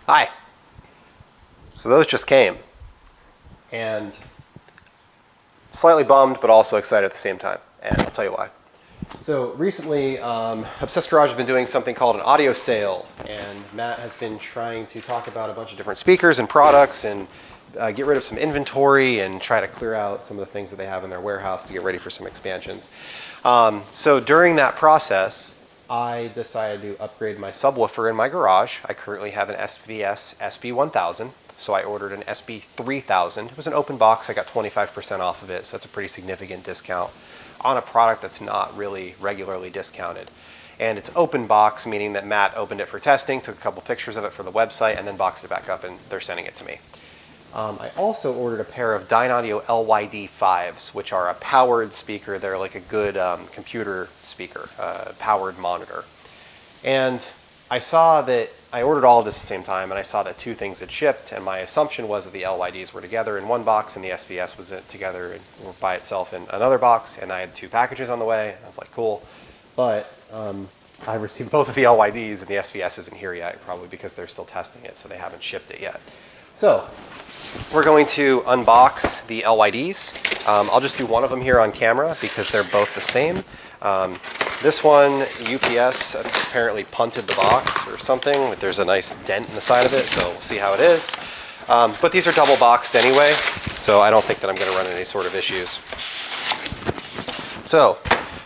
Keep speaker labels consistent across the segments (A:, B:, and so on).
A: Hi. So those just came. And slightly bummed, but also excited at the same time. And I'll tell you why. So recently, Obsessed Garage has been doing something called an audio sale. And Matt has been trying to talk about a bunch of different speakers and products and get rid of some inventory and try to clear out some of the things that they have in their warehouse to get ready for some expansions. So during that process, I decided to upgrade my subwoofer in my garage. I currently have an SVS SB1000, so I ordered an SB3000. It was an open box. I got 25% off of it, so that's a pretty significant discount on a product that's not really regularly discounted. And it's open box, meaning that Matt opened it for testing, took a couple pictures of it for the website, and then boxed it back up, and they're sending it to me. I also ordered a pair of Dynaudio LYD5s, which are a powered speaker. They're like a good computer speaker, powered monitor. And I saw that I ordered all of this at the same time, and I saw that two things had shipped, and my assumption was that the LYDs were together in one box and the SVS was together or by itself in another box, and I had two packages on the way. I was like, cool. But I received both of the LYDs, and the SVS isn't here yet, probably because they're still testing it, so they haven't shipped it yet. So we're going to unbox the LYDs. I'll just do one of them here on camera because they're both the same. This one, UPS apparently punted the box or something. There's a nice dent in the side of it, so we'll see how it is. But these are double boxed anyway, so I don't think that I'm going to run into any sort of issues. So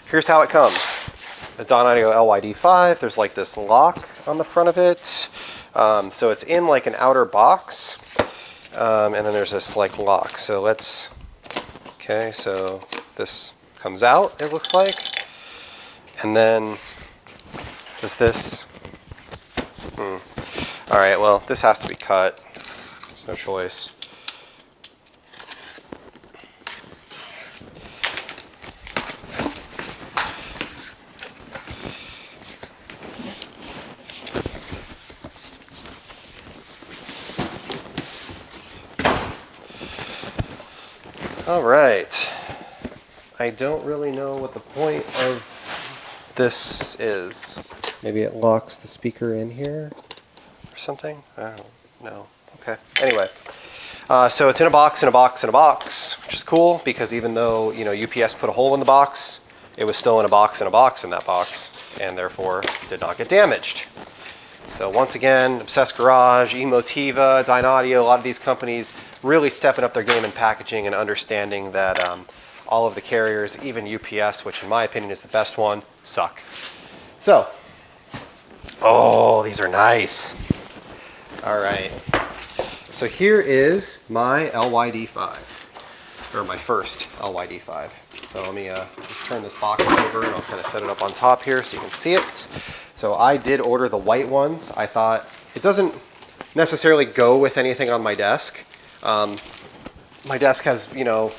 A: here's how it comes. The Dynaudio LYD5, there's like this lock on the front of it. So it's in like an outer box. And then there's this like lock. So okay, so this comes out, it looks like. And then does this, all right, well, this has to be cut. There's no choice. All right, I don't really know what the point of this is. Maybe it locks the speaker in here or something? I don't know. Okay, anyway. So it's in a box, in a box, in a box, which is cool because even though, you know, UPS put a hole in the box, it was still in a box in that box, and therefore did not get damaged. So once again, Obsessed Garage, Emotiva, Dynaudio, a lot of these companies really stepping up their game in packaging and understanding that all of the carriers, even UPS, which in my opinion is the best one, suck. So, oh, these are nice. All right. So here is my LYD5, or my first LYD5. So let me just turn this box over and I'll kind of set it up on top here so you can see it. So I did order the white ones. I thought it doesn't necessarily go with anything on my desk. My desk has, you know,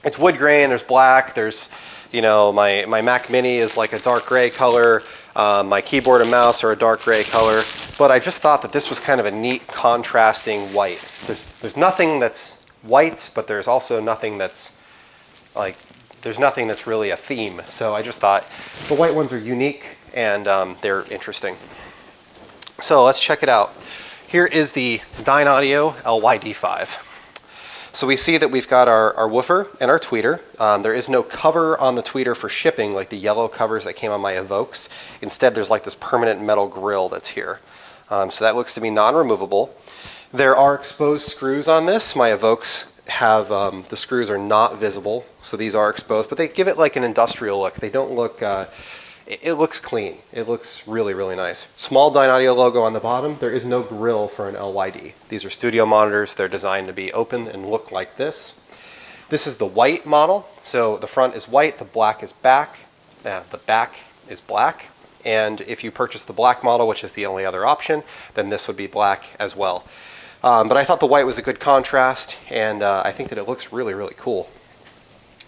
A: it's wood grain, there's black, there's, you know, my Mac Mini is like a dark gray color, my keyboard and mouse are a dark gray color, but I just thought that this was kind of a neat contrasting white. There's nothing that's white, but there's also nothing that's like, there's nothing that's really a theme. So I just thought the white ones are unique and they're interesting. So let's check it out. Here is the Dynaudio LYD5. So we see that we've got our woofer and our tweeter. There is no cover on the tweeter for shipping like the yellow covers that came on my Evokes. Instead, there's like this permanent metal grill that's here. So that looks to be non-removable. There are exposed screws on this. My Evokes have, the screws are not visible, so these are exposed, but they give it like an industrial look. They don't look, it looks clean. It looks really, really nice. Small Dynaudio logo on the bottom. There is no grill for an LYD. These are studio monitors. They're designed to be open and look like this. This is the white model. So the front is white, the black is back, the back is black. And if you purchase the black model, which is the only other option, then this would be black as well. But I thought the white was a good contrast, and I think that it looks really, really cool.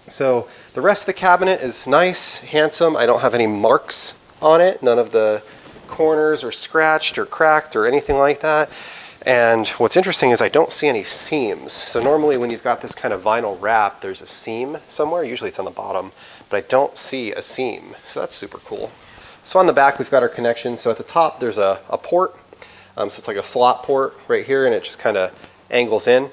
A: So the rest of the cabinet is nice, handsome. I don't have any marks on it. None of the corners are scratched or cracked or anything like that. And what's interesting is I don't see any seams. So normally when you've got this kind of vinyl wrap, there's a seam somewhere. Usually it's on the bottom, but I don't see a seam. So that's super cool. So on the back, we've got our connection. So at the top, there's a port. So it's like a slot port right here, and it just kind of angles in.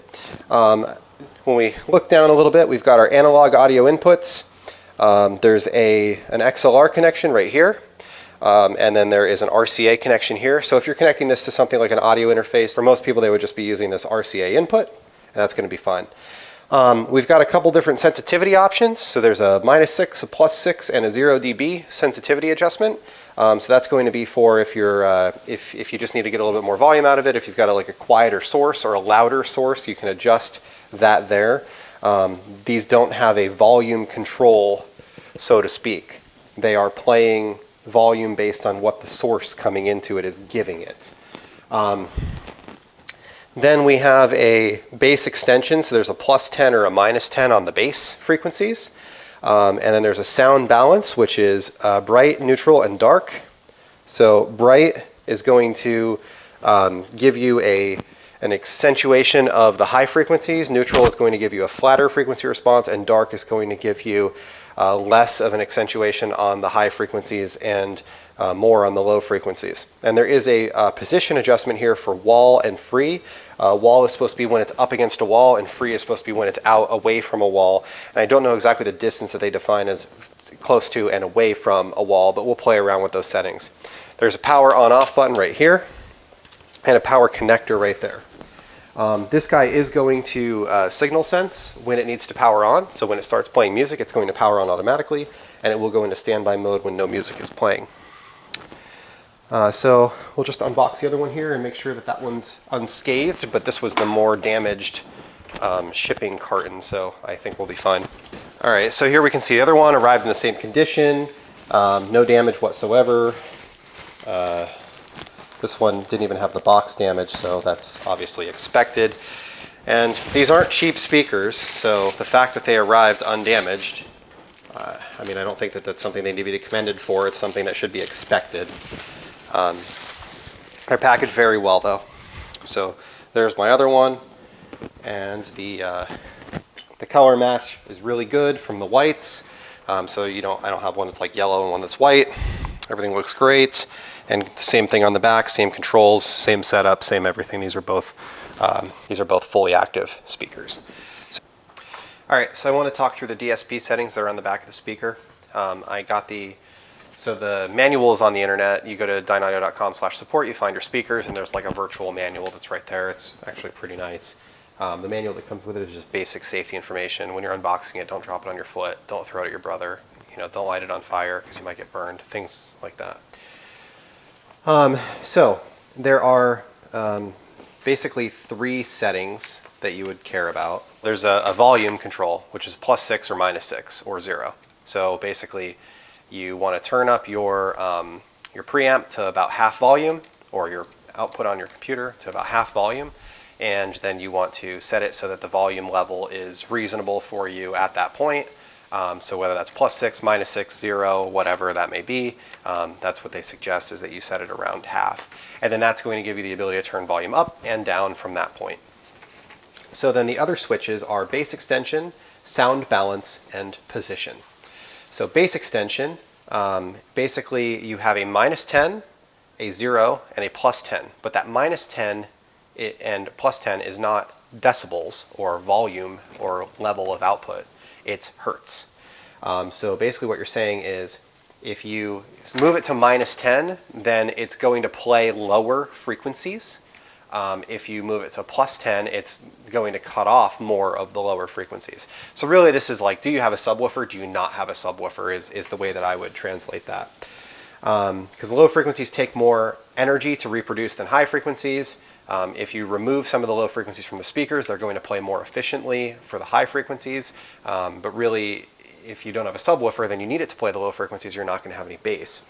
A: When we look down a little bit, we've got our analog audio inputs. There's an XLR connection right here. And then there is an RCA connection here. So if you're connecting this to something like an audio interface, for most people, they would just be using this RCA input, and that's going to be fine. We've got a couple different sensitivity options. So there's a -6, a +6, and a 0 dB sensitivity adjustment. So that's going to be for if you're if you just need to get a little bit more volume out of it. If you've got like a quieter source or a louder source, you can adjust that there. These don't have a volume control, so to speak. They are playing volume based on what the source coming into it is giving it. Then we have a bass extension, so there's a +10 or a -10 on the bass frequencies. And then there's a sound balance, which is bright, neutral, and dark. So bright is going to give you an accentuation of the high frequencies. Neutral is going to give you a flatter frequency response, and dark is going to give you less of an accentuation on the high frequencies and more on the low frequencies. And there is a position adjustment here for wall and free. Wall is supposed to be when it's up against a wall, and free is supposed to be when it's out away from a wall. And I don't know exactly the distance that they define as close to and away from a wall, but we'll play around with those settings. There's a power on-off button right here, and a power connector right there. This guy is going to signal sense when it needs to power on. So when it starts playing music, it's going to power on automatically, and it will go into standby mode when no music is playing. So we'll just unbox the other one here and make sure that that one's unscathed, but this was the more damaged shipping carton, so I think we'll be fine. All right, so here we can see the other one arrived in the same condition, no damage whatsoever. This one didn't even have the box damage, so that's obviously expected. And these aren't cheap speakers, so the fact that they arrived undamaged, I mean, I don't think that that's something they need to be commended for. It's something that should be expected. They're packaged very well, though. So there's my other one, and the color match is really good from the whites. So I don't have one that's like yellow and one that's white. Everything looks great. And the same thing on the back, same controls, same setup, same everything. These are both fully active speakers. All right, so I want to talk through the DSP settings that are on the back of the speaker. So the manual is on the internet. You go to dynaudio.com/support, you find your speakers, and there's like a virtual manual that's right there. It's actually pretty nice. The manual that comes with it is just basic safety information. When you're unboxing it, don't drop it on your foot. Don't throw it at your brother. Don't light it on fire because you might get burned. Things like that. So there are basically 3 settings that you would care about. There's a volume control, which is +6 or -6 or 0. So basically, you want to turn up your preamp to about half volume, or your output on your computer to about half volume, and then you want to set it so that the volume level is reasonable for you at that point. So whether that's +6, -6, 0, whatever that may be, that's what they suggest, is that you set it around half. And then that's going to give you the ability to turn volume up and down from that point. So then the other switches are bass extension, sound balance, and position. So bass extension, basically you have a -10, a 0, and a +10. But that -10 and +10 is not decibels or volume or level of output. It's hertz. So basically what you're saying is if you move it to -10, then it's going to play lower frequencies. If you move it to +10, it's going to cut off more of the lower frequencies. So really this is like, do you have a subwoofer? Do you not have a subwoofer is the way that I would translate that. Because low frequencies take more energy to reproduce than high frequencies. If you remove some of the low frequencies from the speakers, they're going to play more efficiently for the high frequencies. But really, if you don't have a subwoofer, then you need it to play the low frequencies. You're not going to have any bass.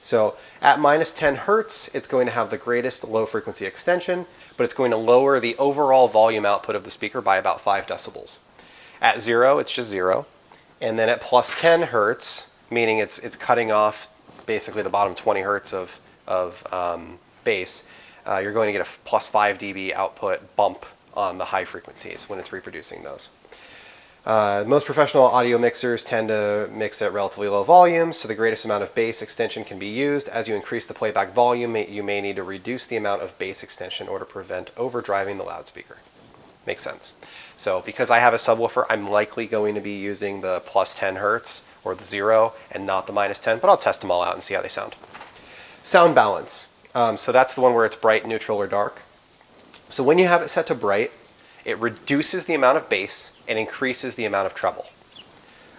A: So at -10 hertz, it's going to have the greatest low frequency extension, but it's going to lower the overall volume output of the speaker by about 5 decibels. At 0, it's just 0. And then at +10 hertz, meaning it's cutting off basically the bottom 20 hertz of bass, you're going to get a +5 dB output bump on the high frequencies when it's reproducing those. Most professional audio mixers tend to mix at relatively low volumes, so the greatest amount of bass extension can be used. As you increase the playback volume, you may need to reduce the amount of bass extension in order to prevent overdriving the loudspeaker. Makes sense. So because I have a subwoofer, I'm likely going to be using the plus 10 hertz or the 0 and not the minus 10, but I'll test them all out and see how they sound. Sound balance. So that's the one where it's bright, neutral, or dark. So when you have it set to bright, it reduces the amount of bass and increases the amount of treble.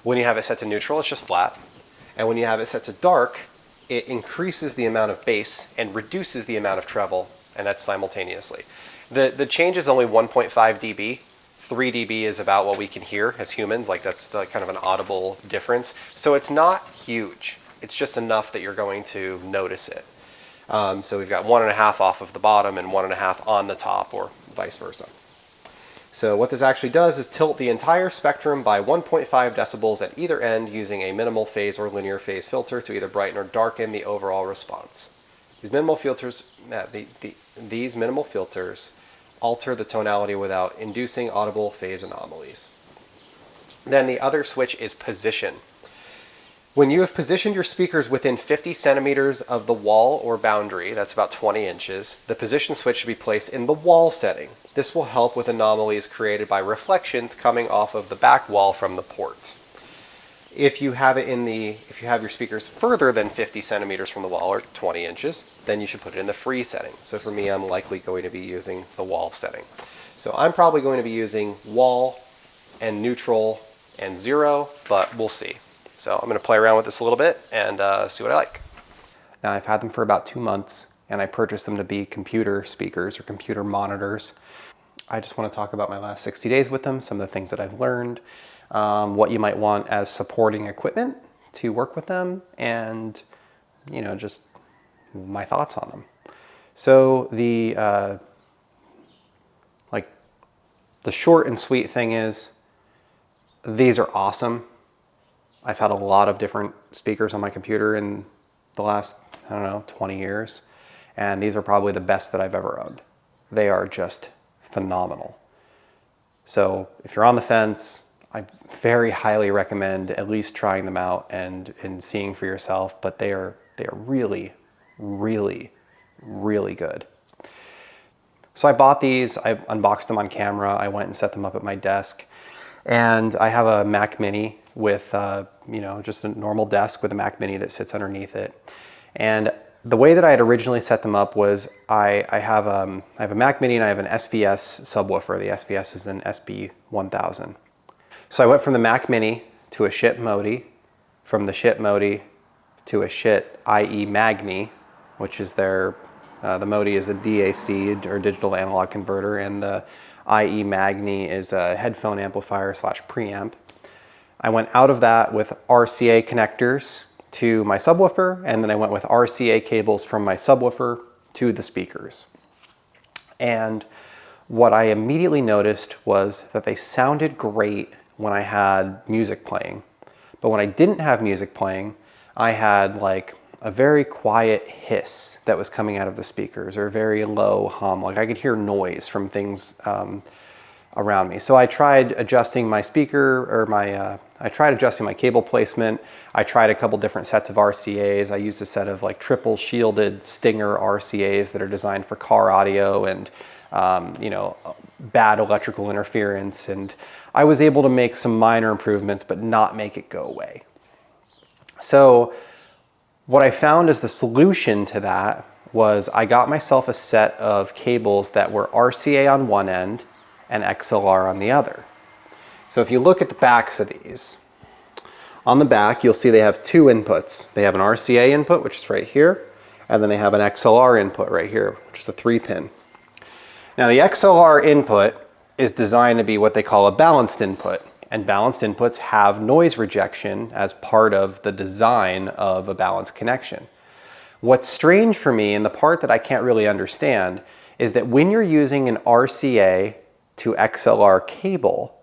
A: When you have it set to neutral, it's just flat. And when you have it set to dark, it increases the amount of bass and reduces the amount of treble, and that's simultaneously. The change is only 1.5 dB. 3 dB is about what we can hear as humans, like that's the kind of an audible difference. So it's not huge. It's just enough that you're going to notice it. So we've got 1.5 off of the bottom and 1.5 on the top, or vice versa. So what this actually does is tilt the entire spectrum by 1.5 decibels at either end using a minimal phase or linear phase filter to either brighten or darken the overall response. These minimal filters, these minimal filters alter the tonality without inducing audible phase anomalies. Then the other switch is position. When you have positioned your speakers within 50 centimeters of the wall or boundary, that's about 20 inches, the position switch should be placed in the wall setting. This will help with anomalies created by reflections coming off of the back wall from the port. If you have your speakers further than 50 centimeters from the wall, or 20 inches, then you should put it in the free setting. So for me, I'm likely going to be using the wall setting. So I'm probably going to be using wall and neutral and 0, but we'll see. So I'm going to play around with this a little bit and see what I like. Now I've had them for about 2 months, and I purchased them to be computer speakers or computer monitors. I just want to talk about my last 60 days with them, some of the things that I've learned, what you might want as supporting equipment to work with them, and just my thoughts on them. So the short and sweet thing is, these are awesome. I've had a lot of different speakers on my computer in the last, 20 years, and these are probably the best that I've ever owned. They are just phenomenal. So if you're on the fence, I very highly recommend at least trying them out and seeing for yourself, but they are really, really, really good. So I bought these, I unboxed them on camera, I went and set them up at my desk, and I have a Mac Mini with just a normal desk with a Mac Mini that sits underneath it. And the way that I had originally set them up was I have a Mac Mini and I have an SVS subwoofer. The SVS is an SB1000. So I went from the Mac Mini to a Schiit Modi, from the Schiit Modi to a Schiit IE Magni, which is the Modi is the DAC, or digital analog converter, and the IE Magni is a headphone amplifier / preamp. I went out of that with RCA connectors to my subwoofer, and then I went with RCA cables from my subwoofer to the speakers. And what I immediately noticed was that they sounded great when I had music playing. But when I didn't have music playing, I had like a very quiet hiss that was coming out of the speakers, or a very low hum. Like I could hear noise from things around me. So I tried adjusting my speaker, or I tried adjusting my cable placement. I tried a couple different sets of RCAs. I used a set of like triple shielded Stinger RCAs that are designed for car audio and bad electrical interference. And I was able to make some minor improvements, but not make it go away. So what I found as the solution to that was I got myself a set of cables that were RCA on one end and XLR on the other. So if you look at the backs of these, on the back you'll see they have two inputs. They have an RCA input, which is right here, and then they have an XLR input right here, which is a 3-pin. Now the XLR input is designed to be what they call a balanced input, and balanced inputs have noise rejection as part of the design of a balanced connection. What's strange for me, and the part that I can't really understand, is that when you're using an RCA to XLR cable,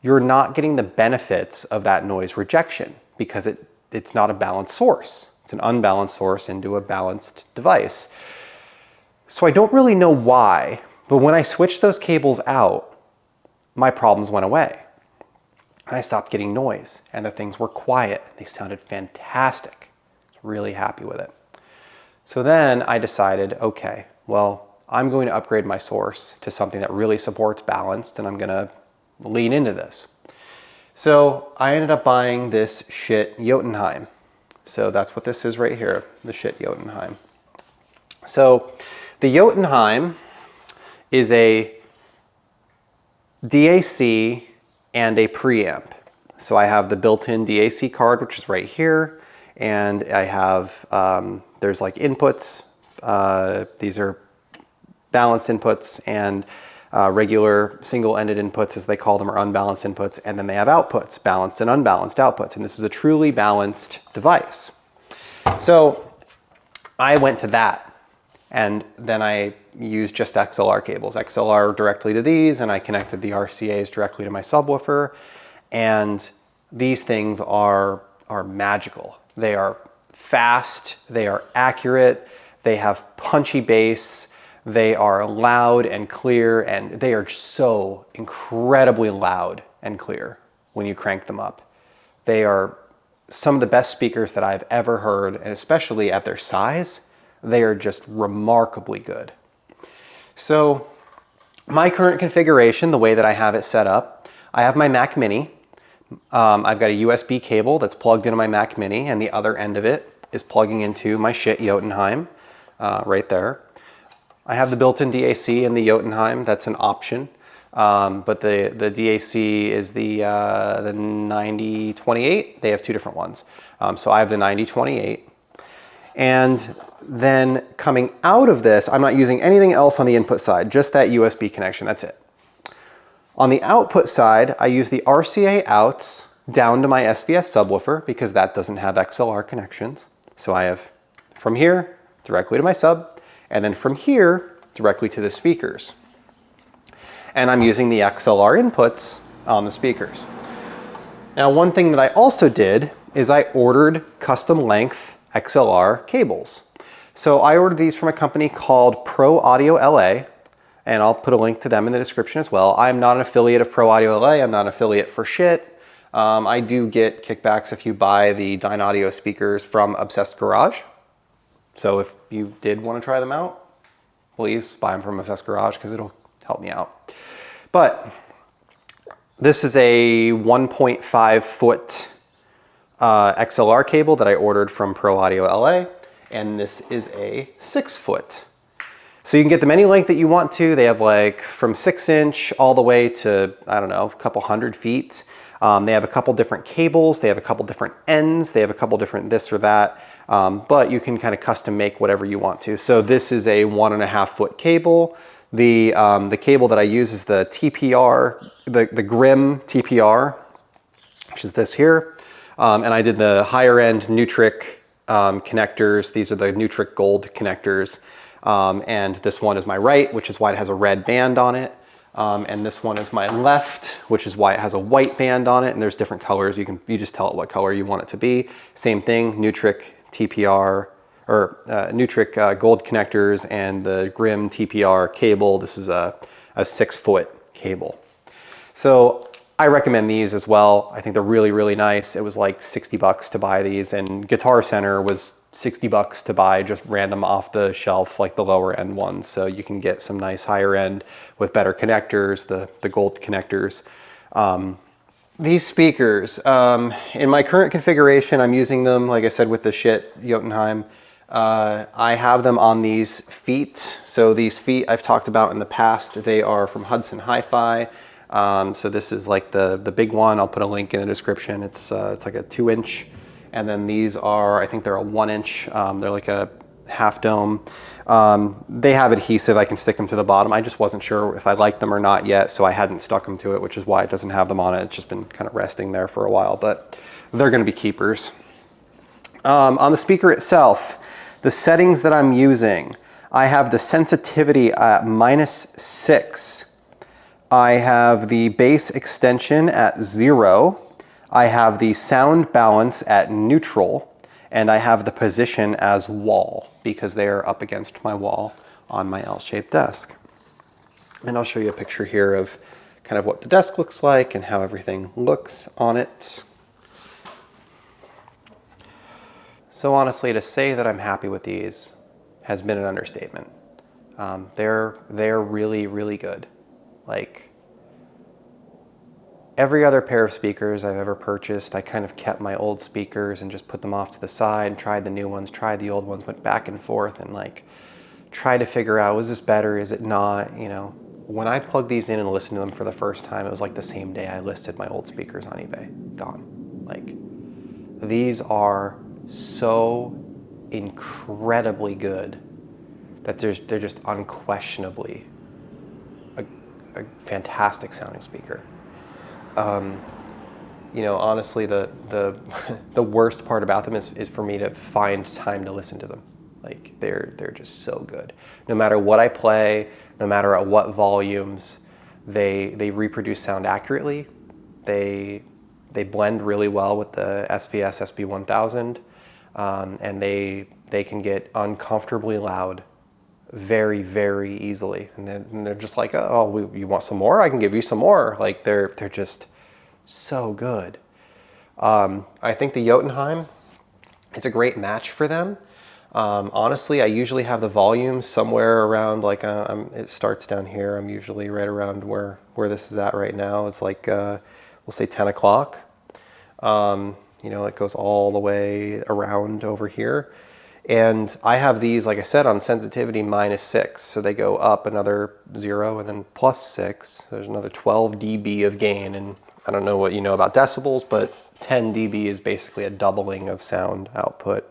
A: you're not getting the benefits of that noise rejection because it's not a balanced source. It's an unbalanced source into a balanced device. So I don't really know why, but when I switched those cables out, my problems went away. and I stopped getting noise, and the things were quiet. They sounded fantastic. I was really happy with it. So then I decided, okay, well, I'm going to upgrade my source to something that really supports balanced, and I'm gonna lean into this. So I ended up buying this Schiit Jotunheim. So that's what this is right here, the Schiit Jotunheim. So the Jotunheim is a DAC and a preamp. So I have the built-in DAC card, which is right here, and I have, there's like inputs. These are balanced inputs, and regular single-ended inputs, as they call them, are unbalanced inputs, and then they have outputs, balanced and unbalanced outputs, and this is a truly balanced device. So I went to that, and then I used just XLR cables, XLR directly to these, and I connected the RCAs directly to my subwoofer, and these things are magical. They are fast, they are accurate, they have punchy bass, they are loud and clear, and they are so incredibly loud and clear when you crank them up. They are some of the best speakers that I've ever heard, and especially at their size, they are just remarkably good. So my current configuration, the way that I have it set up, I have my Mac Mini. I've got a USB cable that's plugged into my Mac Mini, and the other end of it is plugging into my Schiit Jotunheim right there. I have the built-in DAC in the Jotunheim. That's an option, but the DAC is the 9028. They have two different ones. So I have the 9028. And then coming out of this, I'm not using anything else on the input side, just that USB connection, that's it. On the output side, I use the RCA outs down to my SDS subwoofer because that doesn't have XLR connections. So I have from here directly to my sub, and then from here directly to the speakers. And I'm using the XLR inputs on the speakers. Now, one thing that I also did is I ordered custom length XLR cables. So I ordered these from a company called Dynaudio LA, and I'll put a link to them in the description as well. I'm not an affiliate of Dynaudio LA. I'm not an affiliate for Schiit. I do get kickbacks if you buy the Dynaudio speakers from Obsessed Garage. So if you did want to try them out, please buy them from Obsessed Garage because it'll help me out. But this is a 1.5 foot XLR cable that I ordered from Dynaudio LA, and this is a 6 foot. So you can get them any length that you want to. They have like from 6-inch all the way to, I don't know, a couple hundred feet. They have a couple different cables. They have a couple different ends. They have a couple different this or that. But you can kind of custom make whatever you want to. So this is a 1.5 foot cable. The cable that I use is the TPR, the Grimm TPR, which is this here. And I did the higher end Neutrik connectors. These are the Neutrik gold connectors. And this one is my right, which is why it has a red band on it. And this one is my left, which is why it has a white band on it. And there's different colors. You just tell it what color you want it to be. Same thing, Neutrik TPR, or Neutrik gold connectors, and the Grimm TPR cable. This is a 6 foot cable. So I recommend these as well. I think they're really, really nice. It was like 60 bucks to buy these, and Guitar Center was 60 bucks to buy just random off the shelf, like the lower end ones. So you can get some nice higher end with better connectors, the gold connectors. These speakers, in my current configuration, I'm using them, like I said, with the Schiit Jotunheim. I have them on these feet. So these feet I've talked about in the past, they are from Hudson Hi-Fi. So this is like the big one. I'll put a link in the description. It's like a 2-inch. And then these are, I think they're a 1-inch. They're like a half dome. They have adhesive. I can stick them to the bottom. I just wasn't sure if I liked them or not yet, so I hadn't stuck them to it, which is why it doesn't have them on it. It's just been kind of resting there for a while, but they're going to be keepers. On the speaker itself, the settings that I'm using, I have the sensitivity at -6. I have the bass extension at 0. I have the sound balance at neutral, and I have the position as wall because they are up against my wall on my L-shaped desk. And I'll show you a picture here of kind of what the desk looks like and how everything looks on it. So honestly, to say that I'm happy with these has been an understatement. They're really, really good. Like, every other pair of speakers I've ever purchased, I kind of kept my old speakers and just put them off to the side and tried the new ones, tried the old ones, went back and forth and like tried to figure out, was this better, is it not, you know. When I plugged these in and listened to them for the first time, it was like the same day I listed my old speakers on eBay. Gone. Like, these are so incredibly good that they're just unquestionably a fantastic sounding speaker. You know, honestly, the worst part about them is for me to find time to listen to them. Like, they're just so good. No matter what I play, no matter at what volumes, they reproduce sound accurately. They blend really well with the SVS SB1000, and they can get uncomfortably loud very, very easily. And they're just like, oh, you want some more? I can give you some more. Like, they're just so good. I think the Jotunheim is a great match for them. Honestly, I usually have the volume somewhere around, like, it starts down here. I'm usually right around where this is at right now. It's like, we'll say 10 o'clock. You know, it goes all the way around over here. And I have these, like I said, on sensitivity -6. So they go up another 0 and then +6. There's another 12 dB of gain. And I don't know what you know about decibels, but 10 dB is basically a doubling of sound output.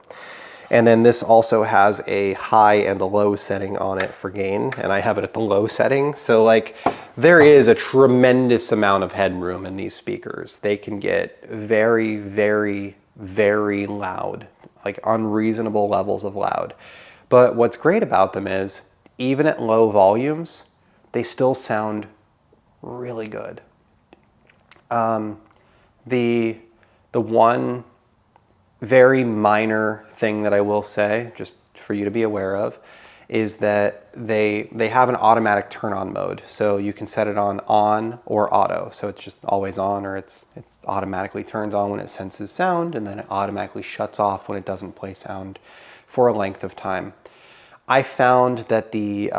A: And then this also has a high and a low setting on it for gain, and I have it at the low setting. So like, there is a tremendous amount of headroom in these speakers. They can get very, very, very loud, like unreasonable levels of loud. But what's great about them is, even at low volumes, they still sound really good. The one very minor thing that I will say, just for you to be aware of, is that they have an automatic turn on mode. So you can set it on or auto. So it's just always on, or it's automatically turns on when it senses sound, and then it automatically shuts off when it doesn't play sound for a length of time. I found that the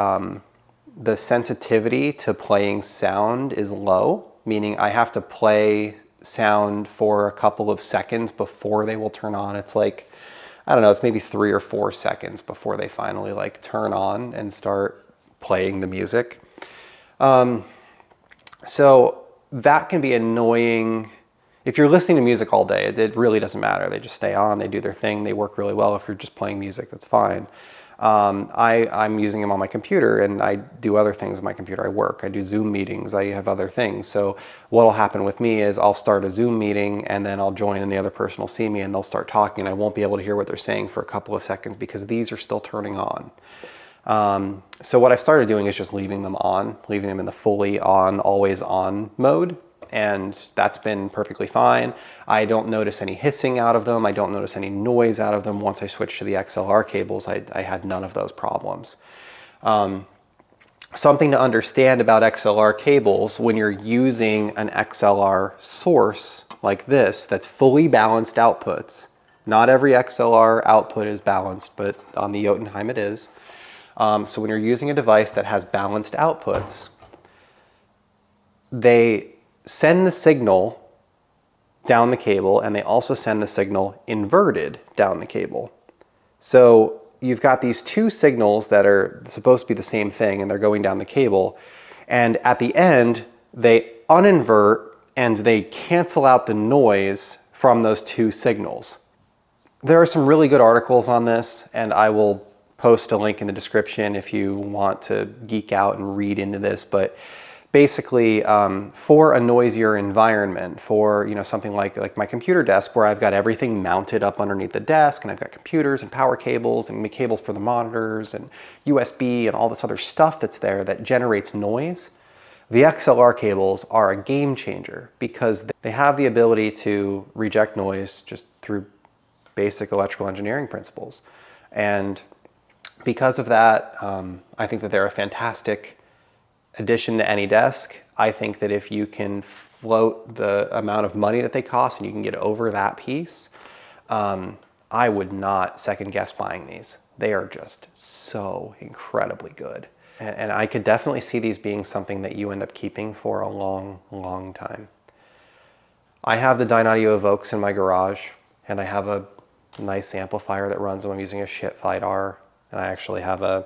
A: sensitivity to playing sound is low, meaning I have to play sound for a couple of seconds before they will turn on. It's like, I don't know, it's maybe 3 or 4 seconds before they finally like turn on and start playing the music. So that can be annoying. If you're listening to music all day, it really doesn't matter. They just stay on, they do their thing, they work really well. If you're just playing music, that's fine. I'm using them on my computer, and I do other things on my computer. I work, I do Zoom meetings, I have other things. So what will happen with me is I'll start a Zoom meeting, and then I'll join, and the other person will see me, and they'll start talking, and I won't be able to hear what they're saying for a couple of seconds because these are still turning on. So what I started doing is just leaving them on, leaving them in the fully on, always on mode. And that's been perfectly fine. I don't notice any hissing out of them. I don't notice any noise out of them. Once I switched to the XLR cables, I had none of those problems. Something to understand about XLR cables: when you're using an XLR source like this, that's fully balanced outputs. Not every XLR output is balanced, but on the Jotunheim it is. So when you're using a device that has balanced outputs, they send the signal down the cable, and they also send the signal inverted down the cable. So you've got these two signals that are supposed to be the same thing, and they're going down the cable, and at the end they uninvert and they cancel out the noise from those two signals. There are some really good articles on this, and I will post a link in the description if you want to geek out and read into this. But basically, for a noisier environment, for something like my computer desk, where I've got everything mounted up underneath the desk, and I've got computers and power cables and cables for the monitors and USB and all this other stuff that's there that generates noise, the XLR cables are a game changer because they have the ability to reject noise just through basic electrical engineering principles. And because of that, I think that they're a fantastic addition to any desk. I think that if you can float the amount of money that they cost and you can get over that piece, I would not second guess buying these. They are just so incredibly good. And I could definitely see these being something that you end up keeping for a long, long time. I have the Dynaudio Evokes in my garage, and I have a nice amplifier that runs them. I'm using a Schiit LYD, and I actually have an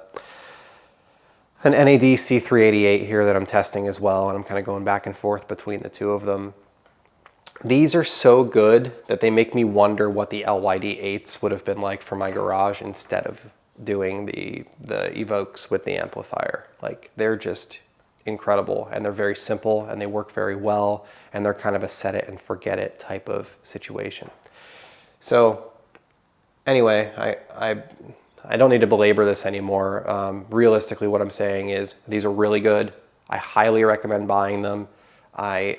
A: NAD C388 here that I'm testing as well, and I'm kind of going back and forth between the two of them. These are so good that they make me wonder what the LYD8s would have been like for my garage instead of doing the Evokes with the amplifier. Like, they're just incredible, and they're very simple, and they work very well, and they're kind of a set it and forget it type of situation. So anyway, I don't need to belabor this anymore. Realistically, what I'm saying is these are really good. I highly recommend buying them. I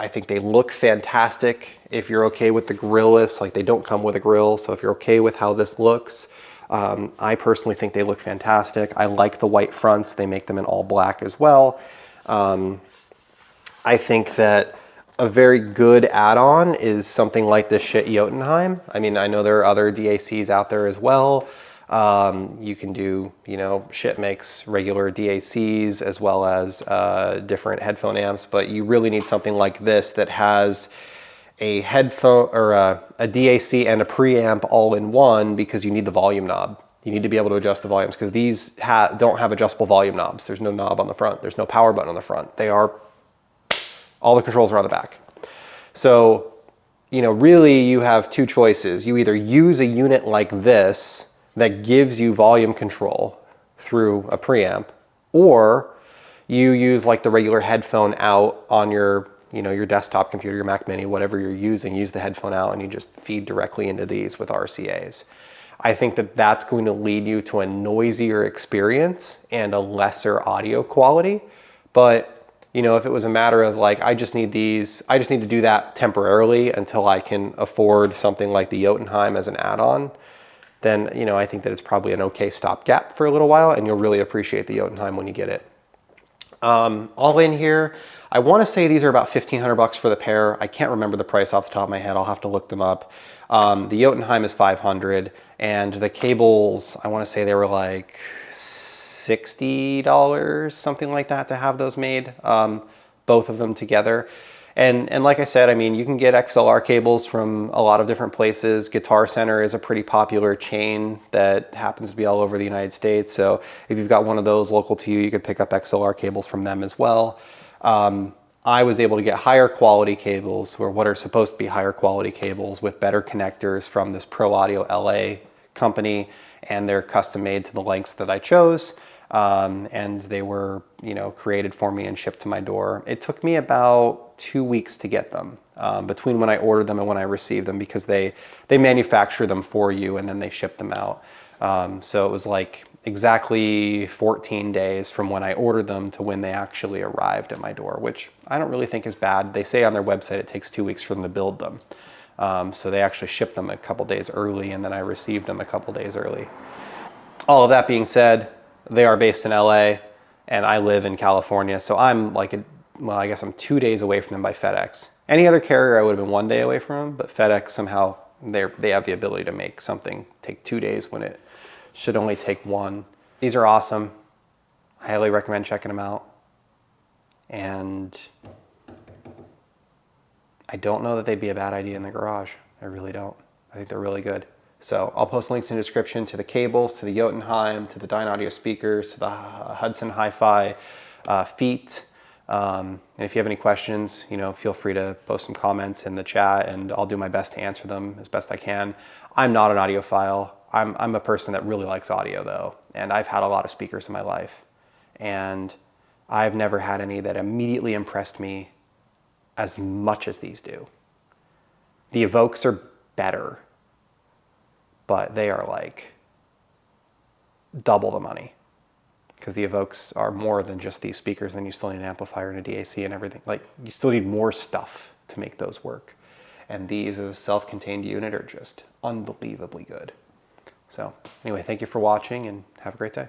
A: think they look fantastic if you're okay with the grill-less. Like, they don't come with a grill, so if you're okay with how this looks, I personally think they look fantastic. I like the white fronts. They make them in all black as well. I think that a very good add-on is something like the Schiit Jotunheim. I mean, I know there are other DACs out there as well. You can do, you know, Schiit makes regular DACs as well as different headphone amps, but you really need something like this that has a headphone or a DAC and a preamp all in one, because you need the volume knob. You need to be able to adjust the volumes, because these don't have adjustable volume knobs. There's no knob on the front. There's no power button on the front. All the controls are on the back. So, you know, really you have two choices. You either use a unit like this that gives you volume control through a preamp, or you use like the regular headphone out on your, you know, your desktop computer, your Mac Mini, whatever you're using, use the headphone out and you just feed directly into these with RCAs. I think that that's going to lead you to a noisier experience and a lesser audio quality. But, you know, if it was a matter of like, I just need to do that temporarily until I can afford something like the Jotunheim as an add-on, then, you know, I think that it's probably an okay stopgap for a little while, and you'll really appreciate the Jotunheim when you get it. All in here, I want to say these are about 1,500 bucks for the pair. I can't remember the price off the top of my head. I'll have to look them up. The Jotunheim is 500, and the cables, I want to say they were like $60, something like that, to have those made, both of them together. And like I said, I mean, you can get XLR cables from a lot of different places. Guitar Center is a pretty popular chain that happens to be all over the United States. So if you've got one of those local to you, you could pick up XLR cables from them as well. I was able to get higher quality cables, or what are supposed to be higher quality cables, with better connectors from this Pro Audio LA company, and they're custom made to the lengths that I chose. And they were, you know, created for me and shipped to my door. It took me about 2 weeks to get them, between when I ordered them and when I received them, because they manufacture them for you and then they ship them out. So it was like exactly 14 days from when I ordered them to when they actually arrived at my door, which I don't really think is bad. They say on their website it takes 2 weeks for them to build them. So they actually shipped them a couple days early, and then I received them a couple days early. All of that being said, they are based in LA and I live in California. So I'm like, I guess I'm 2 days away from them by FedEx. Any other carrier, I would have been 1 day away from them, but FedEx somehow, they have the ability to make something take 2 days when it should only take 1. These are awesome. I highly recommend checking them out. And I don't know that they'd be a bad idea in the garage. I really don't. I think they're really good. So I'll post links in the description to the cables, to the Jotunheim, to the Dynaudio speakers, to the Hudson Hi-Fi feet. And if you have any questions, you know, feel free to post some comments in the chat, and I'll do my best to answer them as best I can. I'm not an audiophile. I'm a person that really likes audio though, and I've had a lot of speakers in my life, and I've never had any that immediately impressed me as much as these do. The Evokes are better, but they are like double the money, because the Evokes are more than just these speakers. Then you still need an amplifier and a DAC and everything. Like, you still need more stuff to make those work. And these as a self-contained unit are just unbelievably good. So anyway, thank you for watching and have a great day.